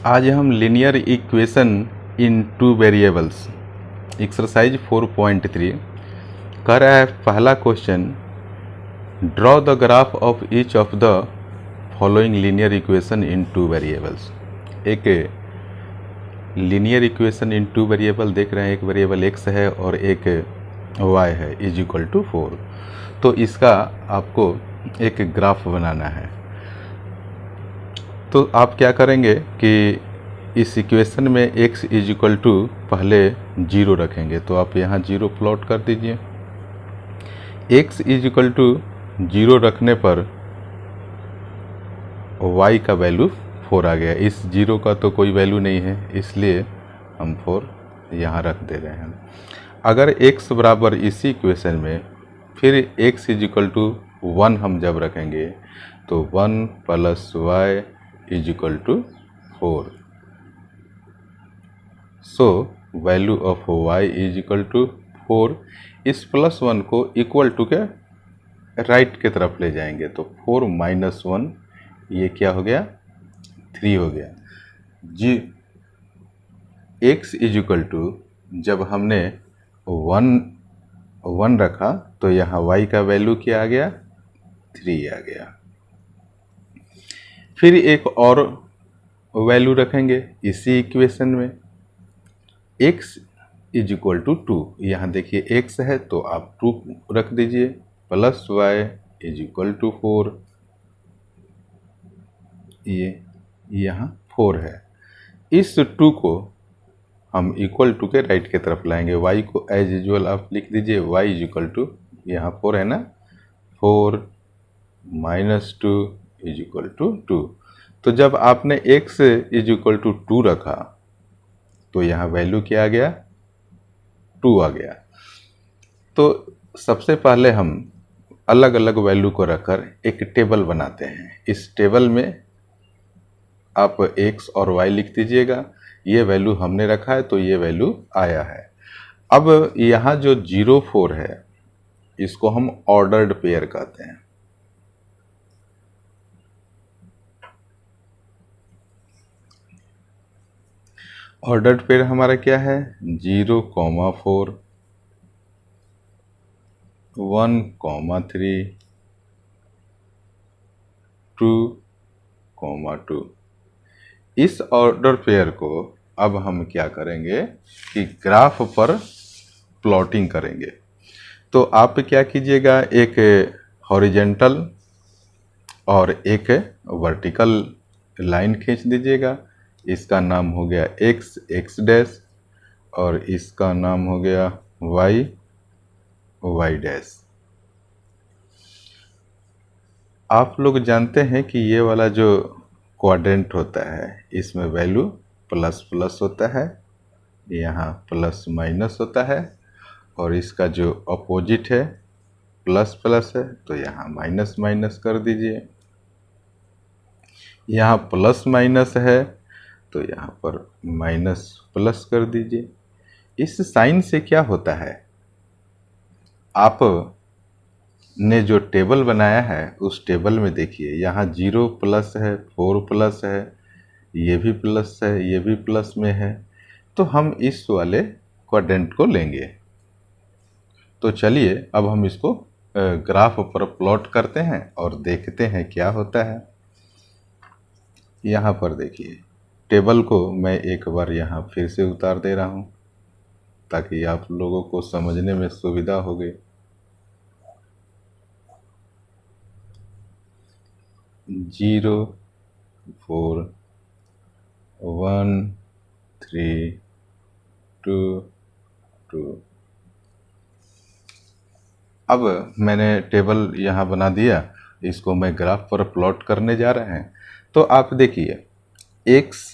आज हम linear equation in two variables exercise 4.3 कह रहा है। पहला question, draw the graph of each of the following linear equation in two variables. एक linear equation in two variable देख रहे हैं, एक वेरिएबल x है और एक y है इज इक्वल टू 4। तो इसका आपको एक ग्राफ बनाना है। तो आप क्या करेंगे कि इस इक्वेशन में x इज इक्वल टू पहले 0 रखेंगे, तो आप यहाँ 0 प्लॉट कर दीजिए। x इज इक्वल टू 0 रखने पर y का वैल्यू 4 आ गया। इस 0 का तो कोई वैल्यू नहीं है, इसलिए हम 4 यहाँ रख दे रहे हैं। अगर x बराबर इसी इक्वेशन में फिर x इज इक्वल टू 1 हम जब रखेंगे तो 1 plus y is equal to 4। So value of y is equal to 4। इस प्लस 1 को इक्वल टू के राइट की तरफ ले जाएंगे तो 4 माइनस 1 ये क्या हो गया, 3 हो गया। जी x इज इक्वल टू जब हमने 1 रखा तो यहाँ y का वैल्यू क्या आ गया, 3 आ गया। फिर एक और वैल्यू रखेंगे इसी इक्वेशन में, x इज इक्वल टू 2। यहाँ देखिए x है तो आप 2 रख दीजिए, plus y is equal to 4। ये यहाँ 4 है। इस 2 को हम इक्वल टू के राइट की तरफ लाएंगे। y को एज यूजुअल आप लिख दीजिए, y इज इक्वल टू यहाँ 4 है ना, 4 माइनस 2 इज इक्वल टू 2। तो जब आपने x इज इक्वल टू 2 रखा तो यहाँ वैल्यू क्या आ गया, 2 आ गया। तो सबसे पहले हम अलग अलग वैल्यू को रखकर एक टेबल बनाते हैं। इस टेबल में आप x और y लिख दीजिएगा। ये वैल्यू हमने रखा है तो ये वैल्यू आया है। अब यहाँ जो 0 4 है इसको हम ऑर्डर्ड पेयर कहते हैं। ऑर्डर्ड पेयर हमारा क्या है, 0, 4, 1, 3, 2, 2। इस ऑर्डर पेयर को अब हम क्या करेंगे कि ग्राफ पर प्लॉटिंग करेंगे। तो आप क्या कीजिएगा, एक हॉरिजेंटल और एक वर्टिकल लाइन खींच दीजिएगा। इसका नाम हो गया x, x डैश, और इसका नाम हो गया y, y डैश। आप लोग जानते हैं कि ये वाला जो क्वाड्रेंट होता है इसमें वैल्यू प्लस प्लस होता है, यहाँ प्लस माइनस होता है, और इसका जो अपोजिट है प्लस प्लस है तो यहाँ माइनस माइनस कर दीजिए। यहाँ प्लस माइनस है तो यहाँ पर माइनस प्लस कर दीजिए। इस साइन से क्या होता है, आप ने जो टेबल बनाया है उस टेबल में देखिए यहाँ 0 प्लस है, 4 प्लस है, ये भी प्लस है, ये भी प्लस में है। तो हम इस वाले क्वाड्रेंट को लेंगे। तो चलिए अब हम इसको ग्राफ पर प्लॉट करते हैं और देखते हैं क्या होता है। यहाँ पर देखिए टेबल को मैं एक बार यहाँ फिर से उतार दे रहा हूँ ताकि आप लोगों को समझने में सुविधा होगी। 0, 4, 1, 3, 2, 2। अब मैंने टेबल यहाँ बना दिया, इसको मैं ग्राफ पर प्लॉट करने जा रहे हैं। तो आप देखिए x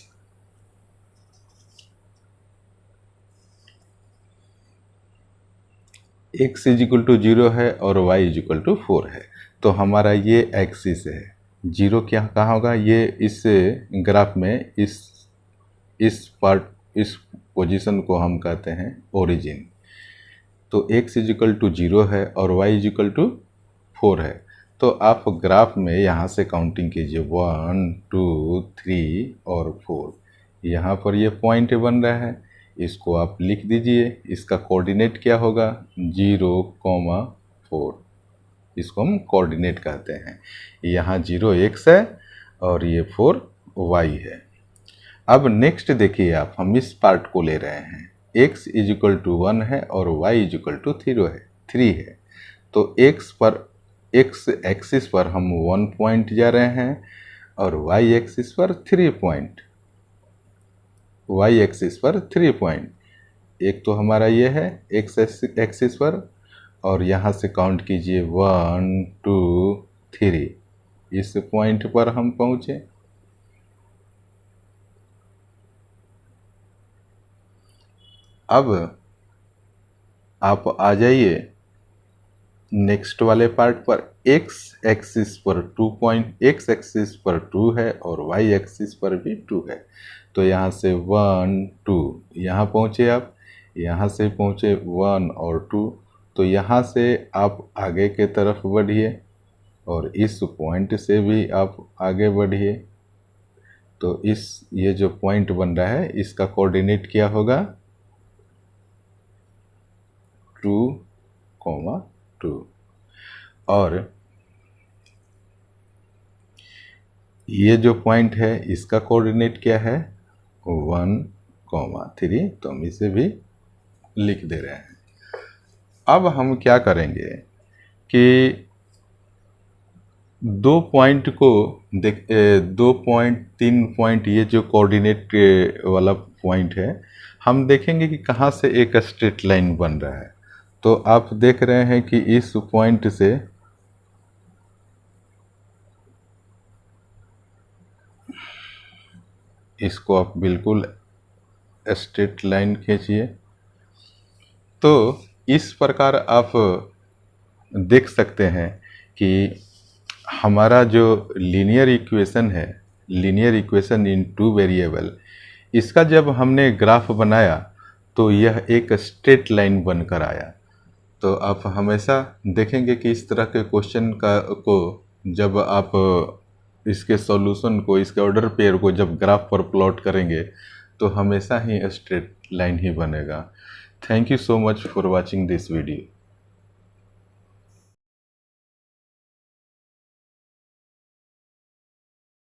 इज इक्वल टू 0 है और y इज इक्वल टू 4 है। तो हमारा ये एक्सिस है। 0 क्या कहाँ होगा, ये इस ग्राफ में इस पोजीशन को हम कहते हैं ओरिजिन। तो x इज इक्वल टू 0 है और y इज इक्वल टू 4 है। तो आप ग्राफ में यहाँ से काउंटिंग कीजिए 1, 2, 3 और 4। यहाँ पर ये पॉइंट बन रहा है, इसको आप लिख दीजिए। इसका कोऑर्डिनेट क्या होगा, 0,4, इसको हम कोऑर्डिनेट कहते हैं। यहाँ 0 x है और ये 4 y है। अब नेक्स्ट देखिए आप, हम इस पार्ट को ले रहे हैं, x = 1 है और y = 3 है। तो x एक्सिस पर हम 1 पॉइंट जा रहे हैं और y एक्सिस पर 3 पॉइंट, एक तो हमारा ये है x एक्सिस पर, और यहाँ से काउंट कीजिए 1 2 3, इस पॉइंट पर हम पहुँचे। अब आप आ जाइए नेक्स्ट वाले पार्ट पर। x एक्सिस पर 2 है और y एक्सिस पर भी 2 है। तो यहाँ से 1 2 यहाँ पहुँचे आप, यहाँ से पहुँचे 1 और 2, तो यहाँ से आप आगे के तरफ बढ़िए और इस पॉइंट से भी आप आगे बढ़िए। तो ये जो पॉइंट बन रहा है इसका कोऑर्डिनेट क्या होगा, 2, 2। और ये जो पॉइंट है इसका कोऑर्डिनेट क्या है, 1, 3। तो हम इसे भी लिख दे रहे हैं। अब हम क्या करेंगे कि 2 पॉइंट को 2 पॉइंट 3 पॉइंट, ये जो कोऑर्डिनेट वाला पॉइंट है, हम देखेंगे कि कहाँ से एक स्ट्रेट लाइन बन रहा है। तो आप देख रहे हैं कि इस पॉइंट से इसको आप बिल्कुल स्ट्रेट लाइन खींचिए। तो इस प्रकार आप देख सकते हैं कि हमारा जो लीनियर इक्वेशन है, लीनियर इक्वेशन इन 2 वेरिएबल, इसका जब हमने ग्राफ बनाया तो यह एक स्ट्रेट लाइन बनकर आया। तो आप हमेशा देखेंगे कि इस तरह के क्वेश्चन को जब आप इसके सॉल्यूशन को, इसके ऑर्डर पेयर को जब ग्राफ पर प्लॉट करेंगे तो हमेशा ही स्ट्रेट लाइन ही बनेगा। Thank you so much for watching this video.